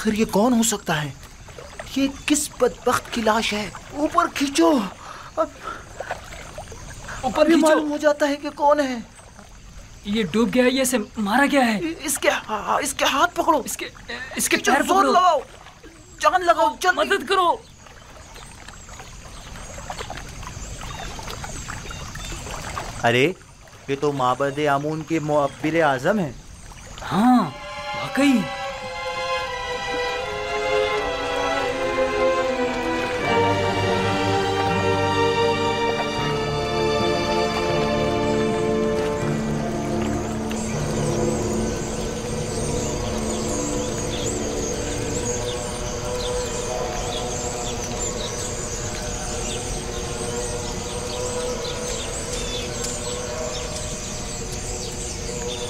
आखिर ये कौन हो सकता है? ये किस बदबख्त की लाश है? ऊपर खींचो, ऊपर भी मालूम हो जाता है कि कौन है। ये डूब गया है, ये इसे मारा गया है। इसके हाथ पकड़ो, इसके पैर जोर पकड़ो, लगाओ, जान लगाओ, जल्दी मदद करो। अरे ये तो माबद आमून के मुअब्बिर आज़म हैं। हाँ वाकई।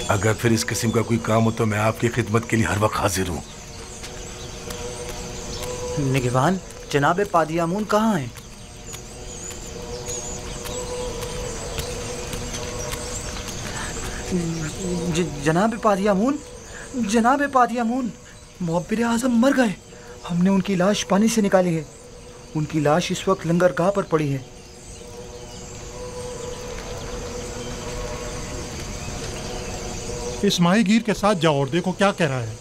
अगर फिर इस किस्म का कोई काम हो तो मैं आपकी खिदमत के लिए हर वक्त हाजिर हूँ। निगहबान, जनाब पादियामून कहाँ हैं? जनाब पादियामून, मुअब्बिर आज़म मर गए। हमने उनकी लाश पानी से निकाली है। उनकी लाश इस वक्त लंगरगाह पर पड़ी है। इस माहीगीर के साथ जाओ और देखो क्या कह रहा है।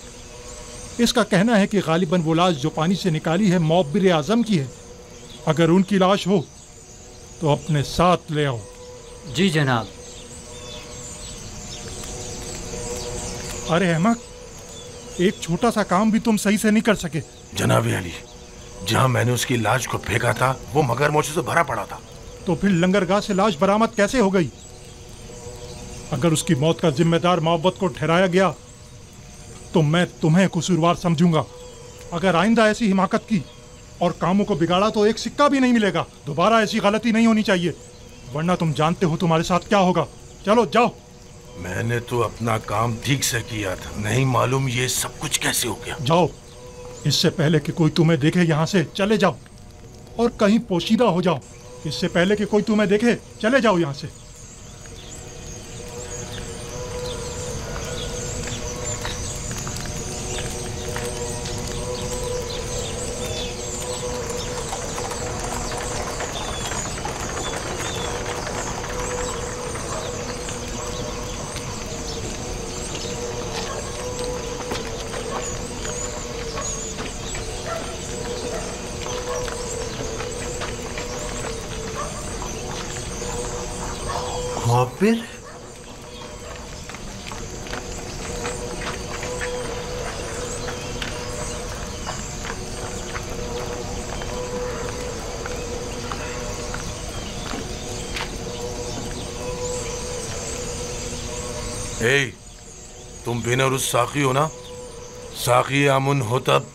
इसका कहना है कि गालिबन वो लाश जो पानी से निकाली है मुअब्बिर आज़म की है। अगर उनकी लाश हो तो अपने साथ ले आओ। जी जनाब। अरे अहमक, एक छोटा सा काम भी तुम सही से नहीं कर सके। जनाब अली, जहां मैंने उसकी लाश को फेंका था वो मगरमच्छों से भरा पड़ा था। तो फिर लंगरगाह से लाश बरामद कैसे हो गई? अगर उसकी मौत का जिम्मेदार मोहब्बत को ठहराया गया तो मैं तुम्हें कसूरवार समझूंगा। अगर आइंदा ऐसी हिमाकत की और कामों को बिगाड़ा तो एक सिक्का भी नहीं मिलेगा। दोबारा ऐसी गलती नहीं होनी चाहिए, वरना तुम जानते हो तुम्हारे साथ क्या होगा। चलो जाओ। मैंने तो अपना काम ठीक से किया था, नहीं मालूम ये सब कुछ कैसे हो गया। जाओ, इससे पहले कि कोई तुम्हें देखे यहाँ से चले जाओ, और कहीं पोशीदा हो जाओ। इससे पहले कि कोई तुम्हें देखे चले जाओ यहाँ से। मुअब्बिर? ए, तुम बेनरुस साकी हो ना? साकी आमुन हो तब।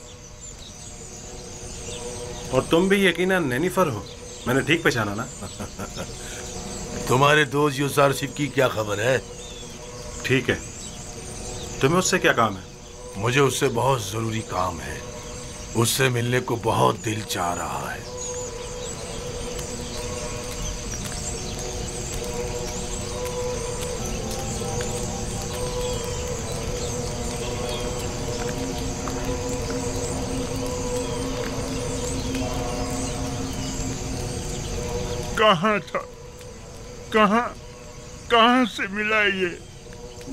और तुम भी यकीनन नैनीफर हो, मैंने ठीक पहचाना ना? तुम्हारे दोस्त यूसार सिप की क्या खबर है? ठीक है, तुम्हें उससे क्या काम है? मुझे उससे बहुत जरूरी काम है। उससे मिलने को बहुत दिल चाह रहा है। कहाँ था? कहाँ से मिला ये?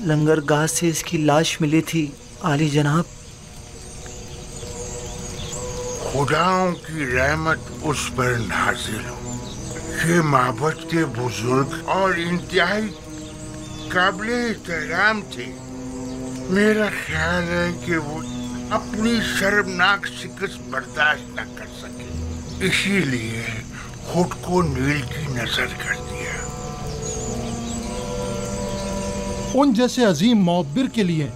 लंगरगाह से इसकी लाश मिली थी आली जनाब। खुदाओं की रहमत उस पर नाजिल हो। ये माबद के बुजुर्ग और इंतहाई काबिल एहतराम थे। मेरा ख्याल है कि वो अपनी शर्मनाक शिकस्त बर्दाश्त न कर सके, इसीलिए खुद को नील की नजर कर दिया। उन जैसे अजीम मुअब्बिर के लिए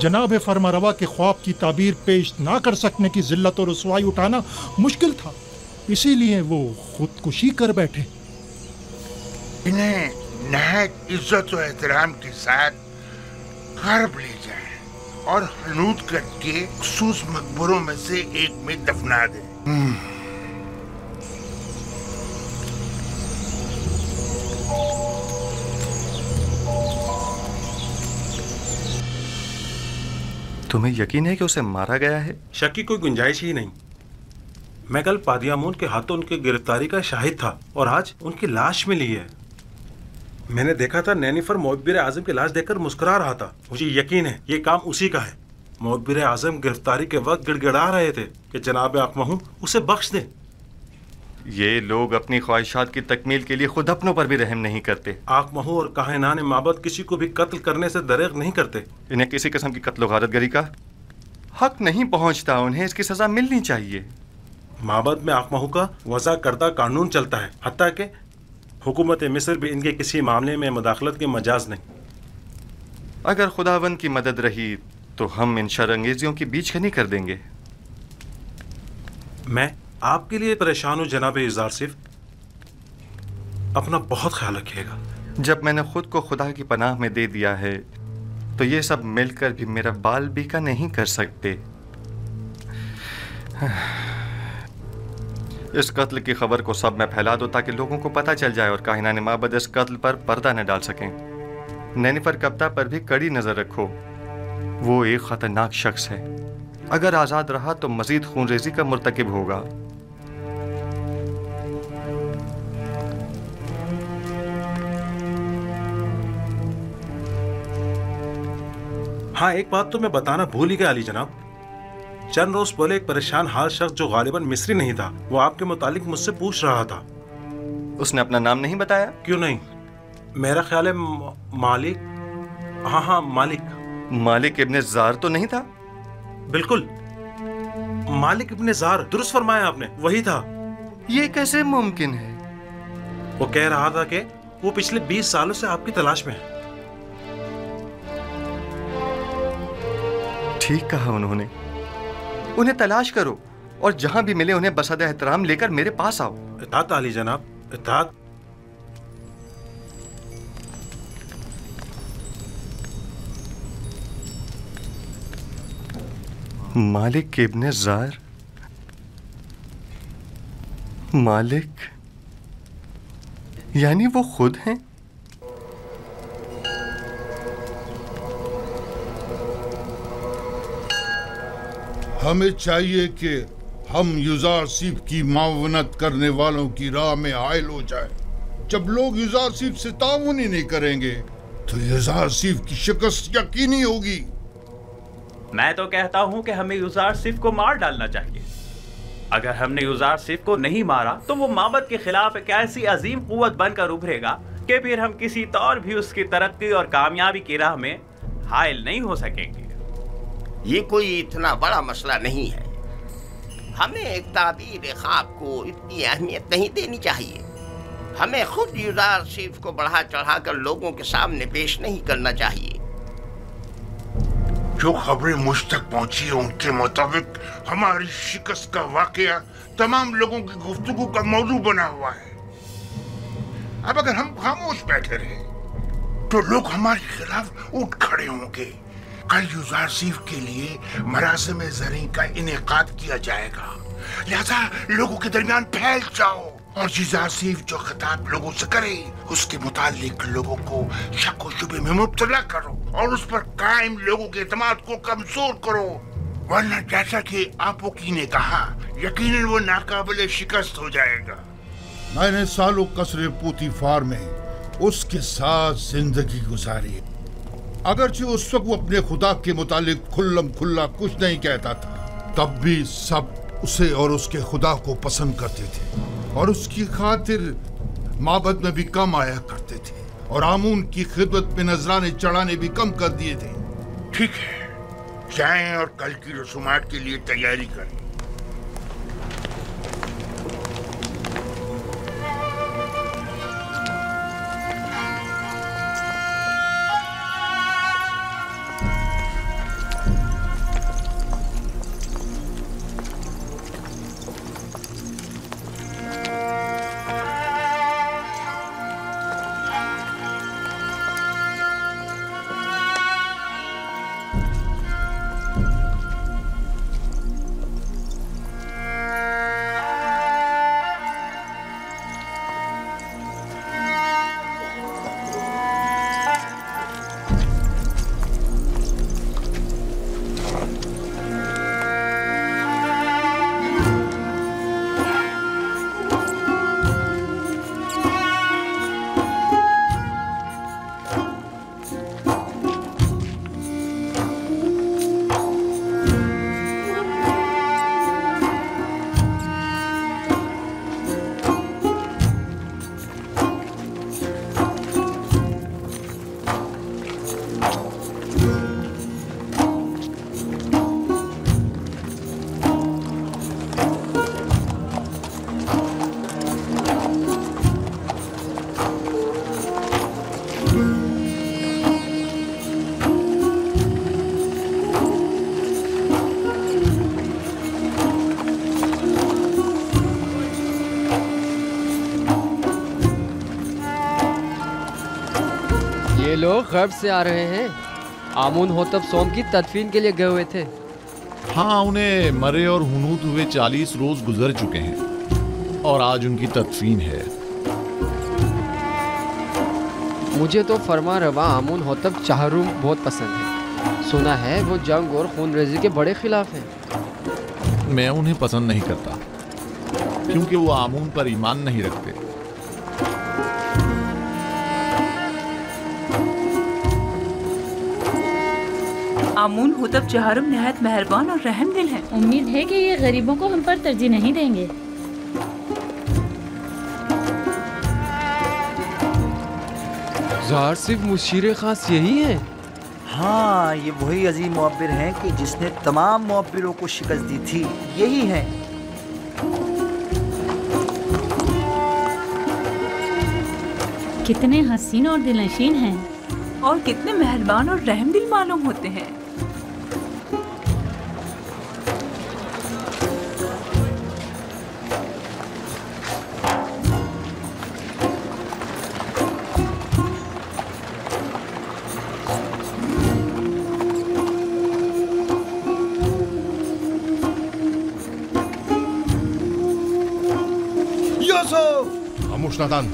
जनाब फरमारवा के ख्वाब की ताबीर पेश ना कर सकने की जिल्लत और रुसवाई उठाना मुश्किल था, इसीलिए वो खुदकुशी कर बैठे। इन्हें नहायत इज्जत और एहतराम के साथ हर्ब ले जाएं और हनूद करके मखसूस मकबरों में से एक में दफना दें। तुम्हें यकीन है कि उसे मारा गया है? शक की कोई गुंजाइश ही नहीं। मैं कल पादियामून के हाथों उनकी गिरफ्तारी का शाहिद था और आज उनकी लाश मिली है। मैंने देखा था नैनीफर मोहब्बिर आजम की लाश देखकर मुस्कुरा रहा था। मुझे यकीन है ये काम उसी का है। मोहब्बिर आजम गिरफ्तारी के वक्त गिड़गिड़ा रहे थे कि जनाब आकमहू उसे बख्श दें। ये लोग अपनी ख्वाहिशात की तकमील के लिए खुद अपनों पर भी रहम नहीं करते। आकमहू और काहिनान माबद किसी को भी कत्ल करने से दरेग नहीं करते। इन्हें किसी किस्म की कत्ल गारतगरी का हक नहीं पहुंचता। उन्हें इसकी सजा मिलनी चाहिए। माबद में आकमहू का वज़ा करदा कानून चलता है, हत्ता कि हुकूमत मिस्र भी इनके किसी मामले में मुदाखलत की मजाज नहीं। अगर खुदावंद की मदद रही तो हम इन शर्अंगेजियों की बीचकनी कर देंगे। मैं आपके लिए परेशान हूँ जनाब इज़ार सिफ। अपना बहुत ख्याल रखिएगा। जब मैंने खुद को खुदा की पनाह में दे दिया है तो ये सब मिलकर भी मेरा बाल बीका नहीं कर सकते। इस कत्ल की खबर को सब में फैला दो ताकि लोगों को पता चल जाए और काहिनान माबद इस कत्ल पर पर्दा न डाल सकें। नैनीफर कप्ता पर भी कड़ी नजर रखो। वो एक खतरनाक शख्स है। अगर आजाद रहा तो मजीद खूनरेजी का मुर्तकिब होगा। हाँ, एक बात तो मैं बताना भूल ही गया अली जनाब। चंद रोज पहले एक परेशान हाल शख्स जो गालिबन मिस्री नहीं था, वो आपके मुतालिक मुझसे पूछ रहा था। उसने अपना नाम नहीं बताया? क्यों नहीं? मेरा ख्याल है मालिक। हाँ, मालिक। मालिक इब्ने जार तो नहीं था? बिल्कुल, मालिक इब्ने जार, दुरुस्त फरमाया आपने, वही था। ये कैसे मुमकिन है? वो कह रहा था कि वो पिछले 20 सालों से आपकी तलाश में है। ठीक कहा उन्होंने। उन्हें तलाश करो और जहां भी मिले उन्हें बसद एहतराम लेकर मेरे पास आओ। इताअत आली जनाब, इताअत। मालिक इब्ने जार, मालिक यानी वो खुद हैं? हमें चाहिए कि हम युजार सिफ की मावनत करने वालों की राह में हायल हो जाए। जब लोग युजार सिफ से ताउन ही नहीं करेंगे तो युजार सिफ की शिकस्त यकीनी होगी। मैं तो कहता हूं कि हमें युजार सिफ को मार डालना चाहिए। अगर हमने युजार सिफ को नहीं मारा तो वो माबद के खिलाफ एक ऐसी अजीम कुव्वत बनकर उभरेगा कि फिर हम किसी तौर भी उसकी तरक्की और कामयाबी की राह में हायल नहीं हो सकेंगे। ये कोई इतना बड़ा मसला नहीं है। हमें एक ताबीर ख्वाब को इतनी अहमियत नहीं देनी चाहिए। हमें खुद युजार सिफ को बढ़ा चढ़ाकर लोगों के सामने पेश नहीं करना चाहिए। जो खबरें मुझ तक पहुंची है उनके मुताबिक हमारी शिकस्त का वाकया तमाम लोगों की गुफ्तगू का मौजू बना हुआ है। अब अगर हम खामोश बैठे रहे तो लोग हमारे खिलाफ उठ खड़े होंगे। कल युजार सिफ के लिए मरासिम ज़री का इनेकाद किया जाएगा, लिहाजा लोगों के दरमियान फैल जाओ और युजार सिफ जो खिताब लोगों से करे उसके मुतालिक लोगों को शक व शुबे में मुब्तला करो और उस पर कायम लोगों के एतमाद को कमजोर करो, वरना जैसा कि आपकी ने कहा यकीनन वो नाकाबिले शिकस्त हो जाएगा। मैंने सालों कसरे पूतीफार में उसके साथ जिंदगी गुजारी। अगरचे उस वक्त वो अपने खुदा के मुतालिक खुल्लम खुल्ला कुछ नहीं कहता था, तब भी सब उसे और उसके खुदा को पसंद करते थे और उसकी खातिर माबद में भी कम आया करते थे और आमून की खिदमत में नजराने चढ़ाने भी कम कर दिए थे। ठीक है, जाएं और कल की रसूमात के लिए तैयारी करें। लोग गर्ब से आ रहे हैं। आमुन होतब सोम की तदफीन के लिए गए हुए थे। हाँ, उन्हें मरे और हुनूत हुए 40 रोज गुजर चुके हैं और आज उनकी तदफीन है। मुझे तो फरमा रवा आमुन होतब चाहरूम बहुत पसंद है। सुना है वो जंग और खूनरेजी के बड़े खिलाफ हैं। मैं उन्हें पसंद नहीं करता क्योंकि वो आमून पर ईमान नहीं रखते। आमून होतब चहारुम निहायत मेहरबान और रहम दिल हैं। उम्मीद है कि ये गरीबों को हम पर तरजीह नहीं देंगे। ज़ाहिर सिर्फ मुशीर खास यही है। हाँ, ये वही अजीम मुअब्बिर हैं कि जिसने तमाम मुअब्बिरों को शिकस्त दी थी। यही हैं। कितने हसीन और दिलनशीन हैं और कितने मेहरबान और रहम दिल मालूम होते हैं। खामोश नादान,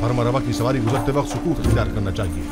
फरमा रवा की सवारी गुजरते वक्त सुकूत इख्तियार करना चाहिए।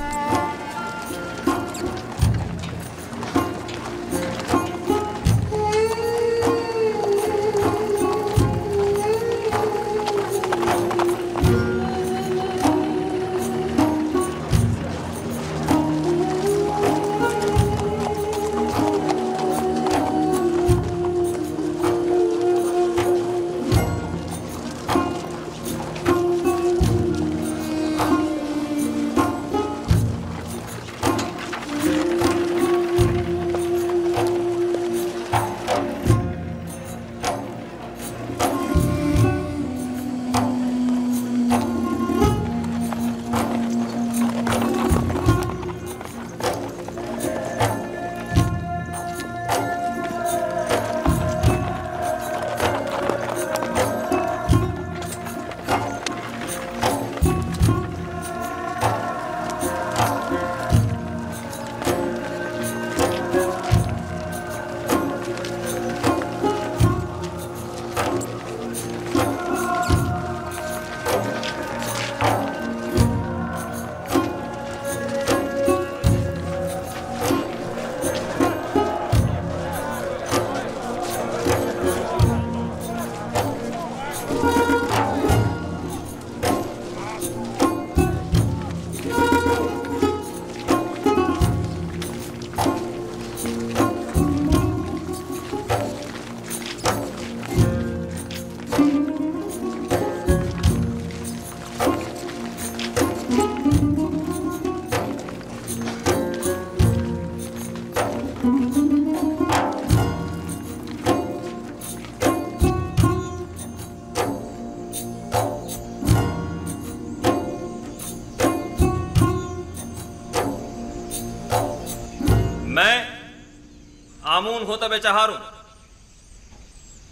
आमून होतब चहारुम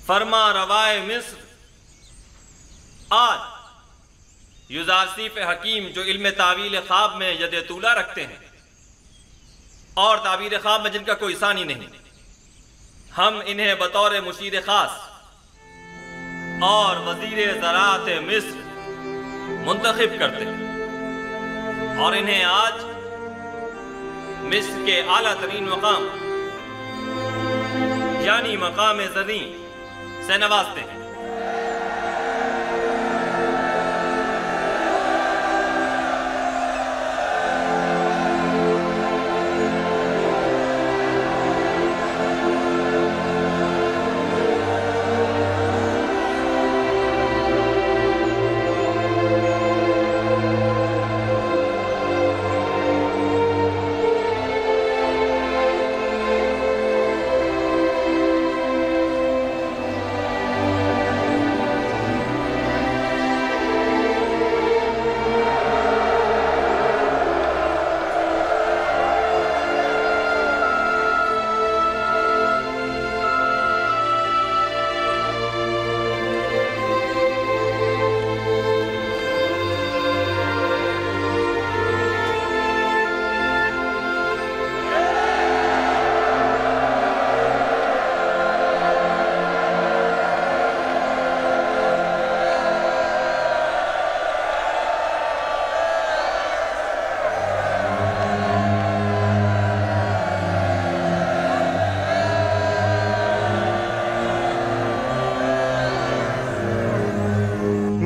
फरमा रवाए मिस्र आज युजासीफ हकीम जो इल्म तावील ख्वाब में यद तूला रखते हैं और ताबीर ख्वाब में जिनका कोई सानी नहीं, हम इन्हें बतौर मुशीर खास और वजीर ज़राअत मिस्र मुंतखब करते हैं और इन्हें आज मिस्र के आला तरीन मकाम यानी मकाम ज़नी से नवाजते हैं।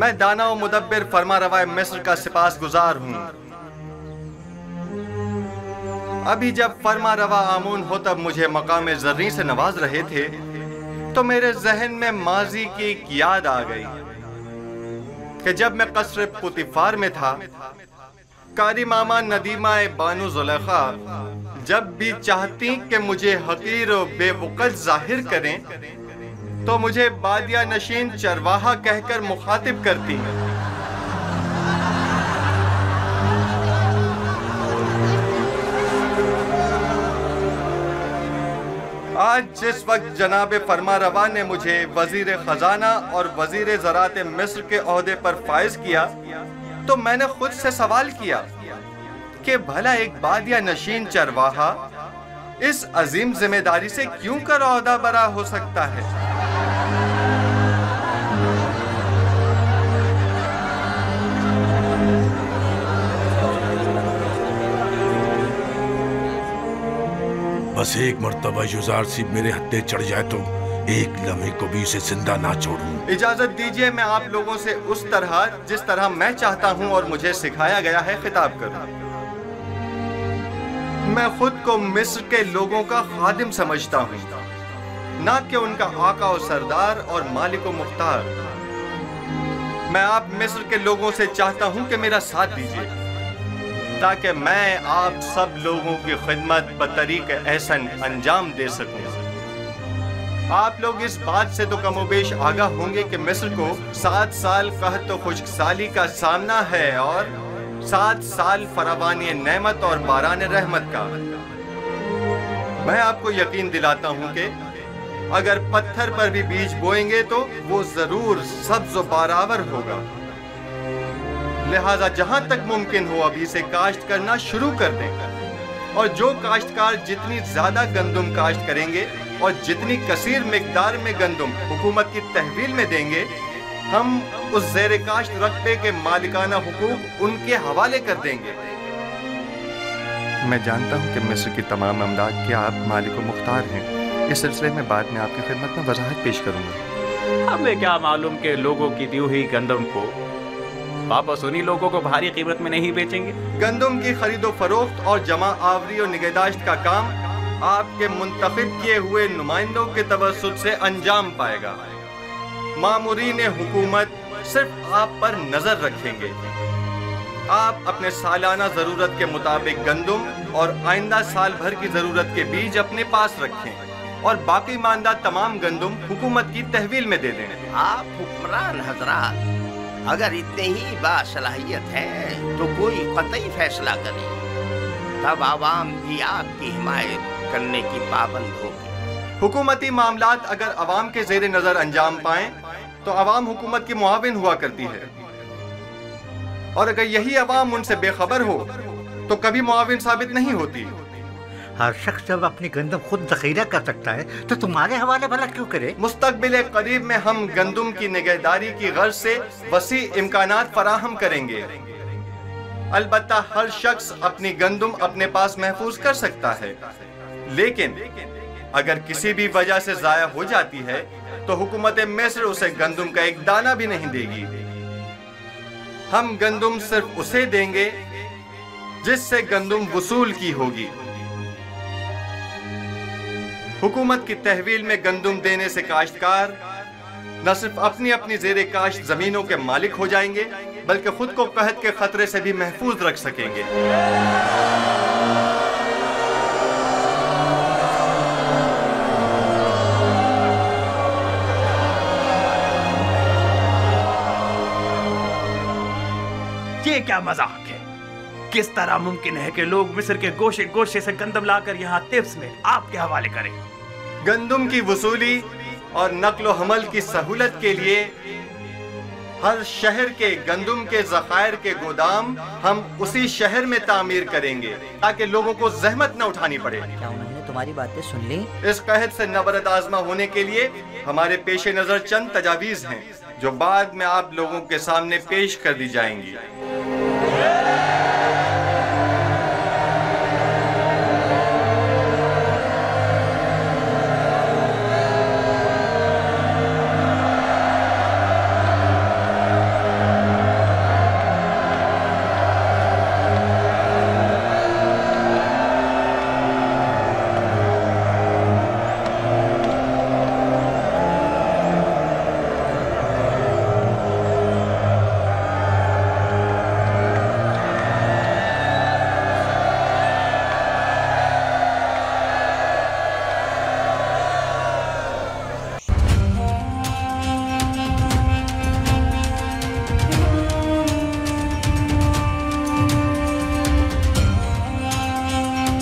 मैं दाना व मुदब्बिर फरमारवा मिस्र का सिपासगुजार हूँ। अभी जब फरमारवा आमून होतब मुझे मकाम ज़र्री से नवाज रहे थे तो मेरे जहन में माजी की एक याद आ गई कि जब मैं कसर पुतिफार में था, कारी मामा नदीमा बानो जुलेखा जब भी चाहती कि मुझे हकीर और बेवकत जाहिर करें तो मुझे बादिया नशीन चरवाहा कहकर मुखातिब करती हैं। आज जिस वक्त जनाब फरमारवा ने मुझे वजीर खजाना और वजीर ज़रात मिस्र के ओहदे पर फाइज किया तो मैंने खुद से सवाल किया कि भला एक बादिया नशीन चरवाहा इस अजीम जिम्मेदारी से क्यों कर ओहदा बरा हो सकता है। बस एक मर्तबा युजार सिप मेरे हत्थे चढ़ जाए तो एक लम्हे को भी उसे जिंदा ना छोड़ूं। इजाजत दीजिए मैं आप लोगों से उस तरह जिस तरह मैं चाहता हूं और मुझे सिखाया गया है खिताब करूं। मैं खुद को मिस्र के लोगों का खादिम समझता हूं, ना कि उनका आका और सरदार और मालिक व मुख्तार। मैं आप मिस्र के लोगों से चाहता हूं कि मेरा साथ दीजिए ताकि मैं आप सब लोगों की खिदमत बतरीक़ एहसन अंजाम दे सकूं। आप लोग इस बात से तो कमोबेश आगाह होंगे कि मिस्र को 7 साल कहत व खुश्कसाली का सामना है और 7 साल फरावानी नेमत और बारान रहमत का। मैं आपको यकीन दिलाता हूं कि अगर पत्थर पर भी बीज बोएंगे तो वो जरूर सब्ज व बारावर होगा। लिहाजा जहां तक मुमकिन हो अभी से काश्त करना शुरू कर दें और जो काश्तकार जितनी ज्यादा गंदुम काश्त करेंगे और जितनी कसीर मिकदार में गंदुम हुकूमत की तहवील में देंगे, हम उस ज़ेर काश्त रकबे के मालिकाना हुकूक उनके हवाले कर देंगे। मैं जानता हूं कि मिस्र की तमाम अमलाक के आप मालिक व मुख्तार हैं। इस सिलसिले में बाद में आपकी खिदमत में वजाहत पेश करूंगा। हमें क्या मालूम कि लोगों की दी हुई गंदम को वापस उन्हीं लोगों को भारी कीमत में नहीं बेचेंगे। गंदम की खरीदो फरोख्त और जमा आवरी और निगहदाश्त का काम आपके मुंतखब किए हुए नुमाइंदों के तवस्सुत से अंजाम पाएगा। मामूरीन हुकूमत सिर्फ आप पर नजर रखेंगे। आप अपने सालाना जरूरत के मुताबिक गंदम और आइंदा साल भर की जरूरत के बीज अपने पास रखें और बाकी मानदा तमाम गंदम हुकूमत की तहवील में दे दें। आप हुक्मरान हजरात अगर इतने ही बासलाहियत है तो कोई कतई फैसला करे, तब आवाम भी आपकी हिमायत करने की पाबंद होगी। हुकूमती मामलात अगर अवाम के जेर नजर अंजाम पाएं तो अवाम हुकूमत की मुआविन हुआ करती है और अगर यही अवाम उनसे बेखबर हो तो कभी मुआविन साबित नहीं होती। हर शख्स जब अपनी गंदम खुद जखीरा कर सकता है तो तुम्हारे हवाले भला क्यों करे। मुस्तकबिल करीब में हम गंदम की निगहदारी की गर्ज से वसी इम्कानात फराहम करेंगे। अलबत्ता हर शख्स अपनी गंदम अपने पास महफूज कर सकता है, लेकिन अगर किसी भी वजह से जाया हो जाती है तो हुकूमत मिस्र उसे गंदम का एक दाना भी नहीं देगी। हम गंदम सिर्फ उसे देंगे जिससे गंदम वसूल की होगी। हुकूमत की तहवील में गंदम देने से काश्तकार न सिर्फ अपनी अपनी ज़ेरे काश्त जमीनों के मालिक हो जाएंगे बल्कि खुद को कहत के खतरे से भी महफूज रख सकेंगे। ये क्या मजाक है? किस तरह मुमकिन है कि लोग मिस्र के गोशे गोशे से गंदम लाकर यहाँ तिब्स में आपके हवाले करें? गंदम की वसूली और नक्लो हमल की सहूलत के लिए हर शहर के गंदम के ज़खायर के गोदाम हम उसी शहर में तामीर करेंगे ताकि लोगों को जहमत न उठानी पड़े। क्या उन्होंने तुम्हारी बातें सुन ली? इस कहत से नबरद आजमा होने के लिए हमारे पेश नजर चंद तजावीज़ हैं जो बाद में आप लोगों के सामने पेश कर दी जाएंगी।